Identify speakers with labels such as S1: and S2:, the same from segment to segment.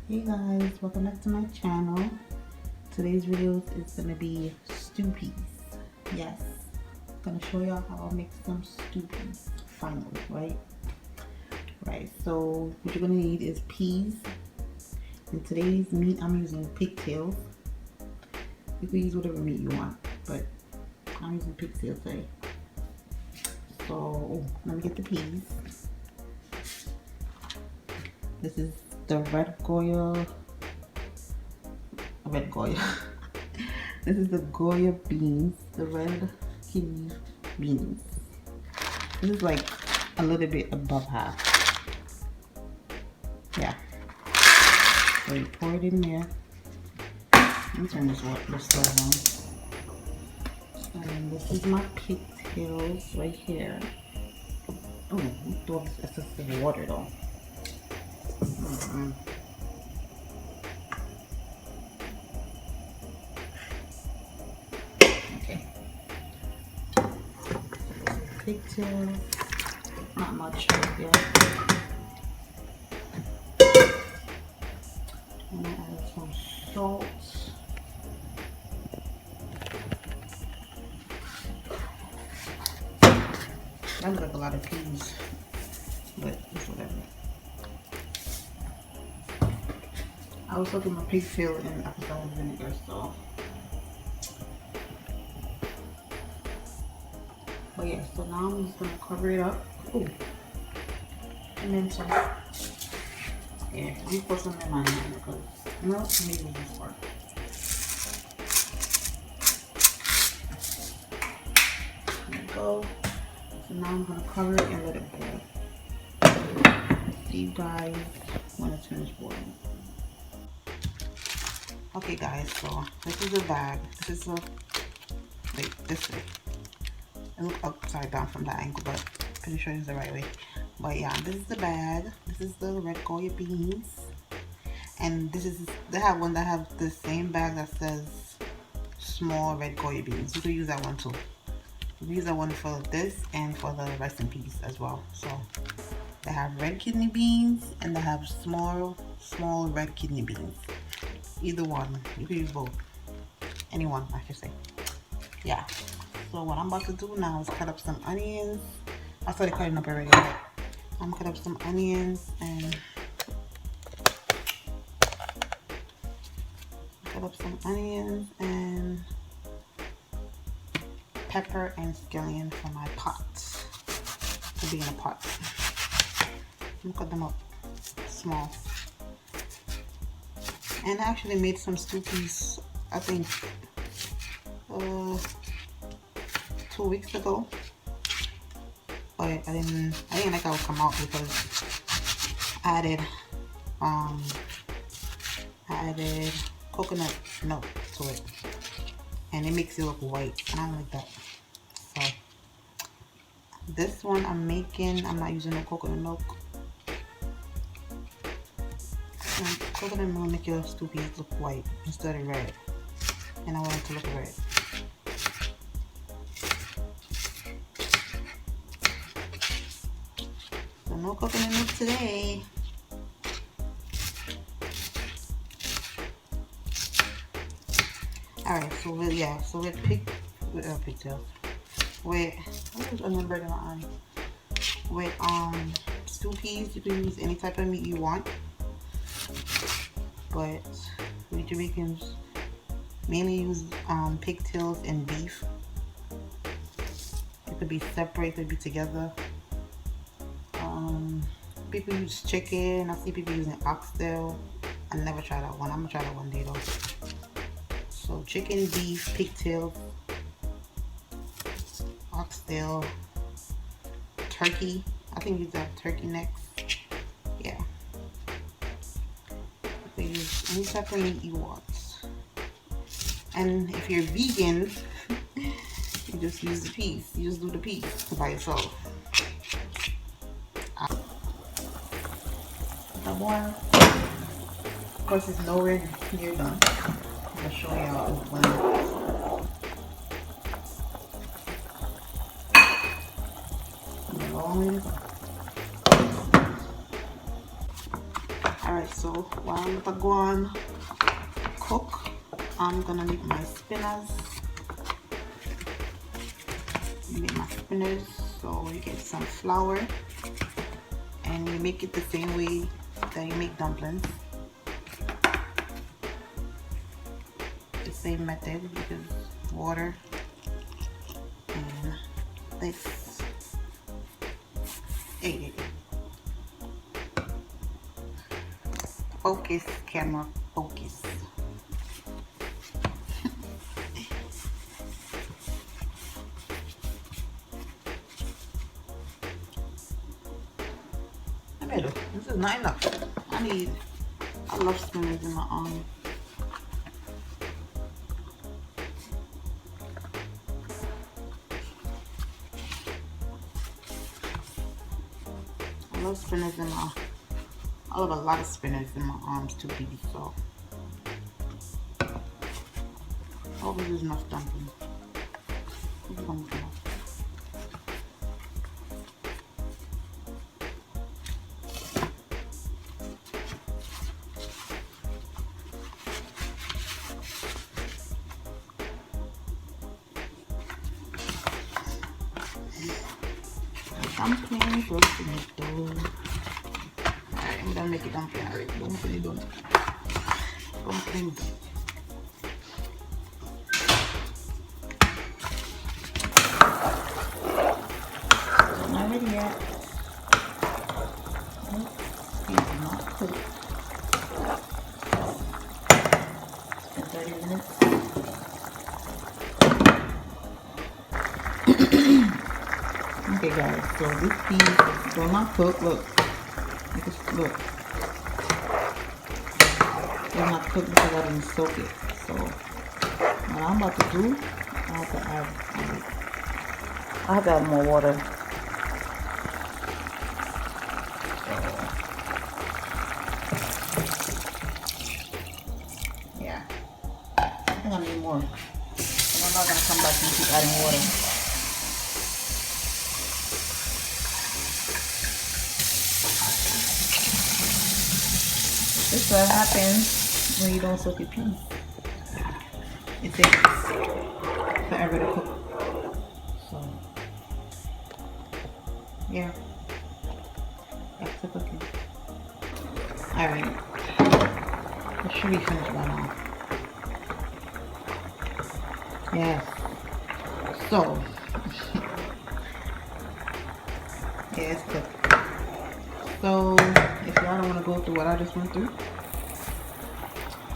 S1: Hey guys, welcome back to my channel. Today's video is gonna be stew peas. Yes, I'm gonna show y'all how I make some stew peas. Finally, right? Right. So what you're gonna need is peas. And today's meat I'm using pigtails. You can use whatever meat you want, but I'm using pigtails today. So let me get the peas. This is the red Goya. This is the Goya beans, the red kidney beans. This is like a little bit above half. Yeah. So you pour it in there. Let me turn this stove on. And this is my pigtails right here. Oh, it's just the water though. Okay. Pigtails. Not much yet. I'm gonna add some salt. That looks like a lot of peas, but it's whatever. I was soaking my pigtail in apple vinegar, so. But yeah, so now I'm just gonna cover it up. Ooh. And then some. Yeah, let me put some in my hand because no, maybe this work. There we go. So now I'm gonna cover it and let it boil. See you guys when it's finished boiling. Okay guys, so this is a bag. This is a, wait, this way. It looks upside down from that angle, but pretty sure it's the right way. But yeah, this is the bag. This is the red Goya beans. And this is, they have one that have the same bag that says small red Goya beans. You can use that one too. You can use that one for this and for the rice and peas as well. So they have red kidney beans and they have small red kidney beans. Either one, you can use both. Anyone, I should say. Yeah. So what I'm about to do now is cut up some onions. I started cutting up already, but I'm gonna cut up some onions and pepper and scallion for my pot to be in a pot. I'm gonna cut them up small. And I actually made some stew peas, I think 2 weeks ago, but I didn't like how it come out because I added coconut milk to it, and it makes it look white, and I don't like that. So this one I'm making, I'm not using no coconut milk. Coconut milk make your stew peas look white instead of red, and I want it to look red. So no coconut milk today. Alright, so with pigtails. With stew peas, you can use any type of meat you want. But we Jamaicans mainly use pigtails and beef. It could be separate, it could be together. People use chicken. I see people using oxtail. I never tried that one. I'm gonna try that one day though. So chicken, beef, pigtail, oxtail, turkey. I think you have turkey necks. Yeah. You can use any type of meat you want. And if you're vegan, you just use the peas. You just do the peas by yourself. That boil. Of course, it's nowhere near done. I'm gonna show y'all when. Alright, so while I'm gonna go on cook, I'm gonna make my spinners. So you get some flour and you make it the same way that you make dumplings. The same method. You use water and this. Hey, focus, camera, focus. This is not enough. I love spinners in my arm. I love spinners in my, I love a lot of spinners in my arms too, baby, so. Oh, this is enough dumpling. This is enough. Dumpling, roasting it dough. Alright, I'm gonna make it dumpling. Alright, dumpling. Not ready yet. It's not cooked. In 30 minutes. Okay guys, so this piece will not cook. Look. Look. It's not cooked because I didn't soak it. So what I'm about to do, I have to add more water. So, yeah. I think I need more. And I'm not gonna come back and keep adding water. This is what happens when you don't soak your peas. It takes forever to cook. So, yeah. Back to cooking. Alright. It should be finished by now. Yes. So, yeah, it's cooked. So, if y'all don't want to go through what I just went through,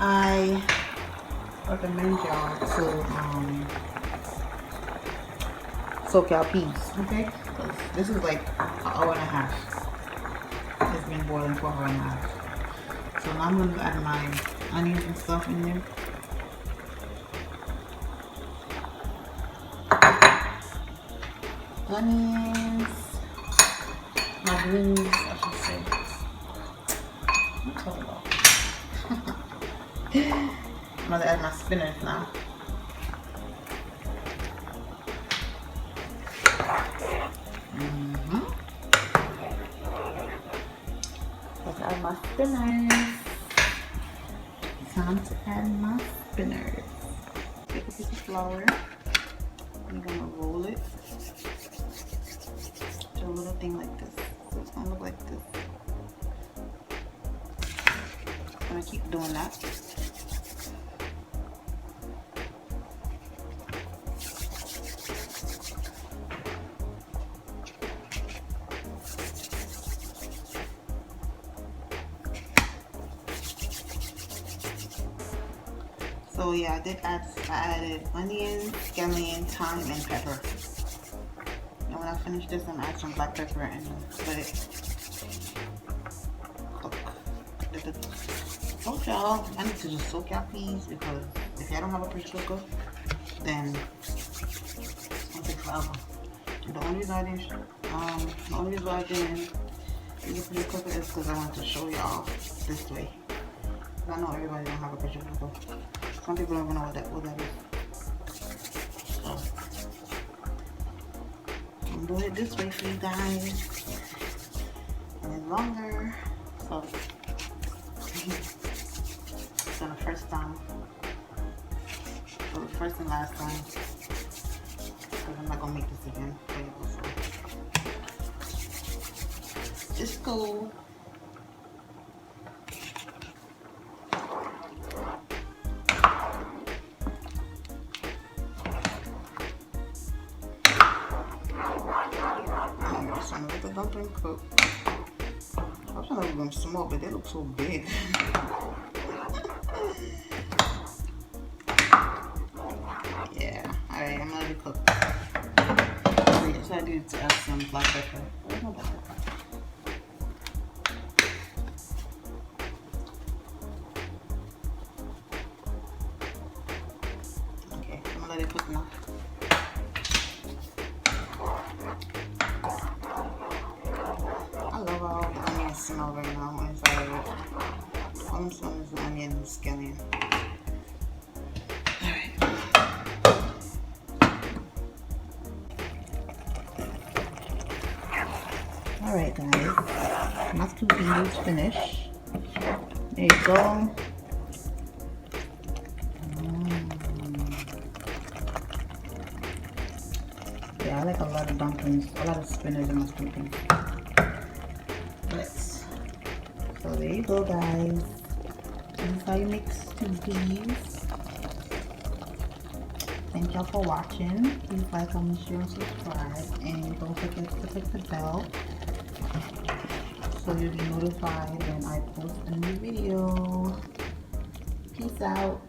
S1: I recommend y'all to soak your peas, okay? Because this is like an hour and a half. It's been boiling for an hour and a half. So now I'm going to add my onions and stuff in there. Onions, my greens, I should say. What am I talking about? I'm going to add my spinners now. Let's add my spinners. Time to add my spinners. Take a piece of flour. I'm going to roll it to a little thing like this. So it's going to look like this. I'm going to keep doing that. So yeah, I added onion, scallion, thyme, and pepper. And when I finish this, I'm gonna add some black pepper and let it cook. So y'all, I need to just soak your peas because if y'all don't have a pressure cooker, then it's gonna take forever. The only reason I didn't use a pressure cooker is because I wanted to show y'all this way. I know everybody don't have a pressure cooker. Some people don't even know what that is. So, I'm doing it this way for you guys. And it's longer. So, So the first time, for the first and last time, because I'm not gonna make this again. It's cool. I'm gonna let the dumpling cook. I was trying to make them small, but they look so big. Yeah, alright, I'm gonna let it cook. Wait, so I did add some black pepper. Where's my black pepper? Okay, I'm gonna let it cook now. I love how the onions smell right now inside of it. All I'm smelling is the onion and the scallion. Alright guys, my two is finished. There you go. Yeah, I like a lot of dumplings, a lot of spinach in my stew beans. So there you go guys. This is how you make stew beans. Thank y'all for watching. Please like, comment, share, and subscribe. And don't forget to click the bell so you'll be notified when I post a new video. Peace out.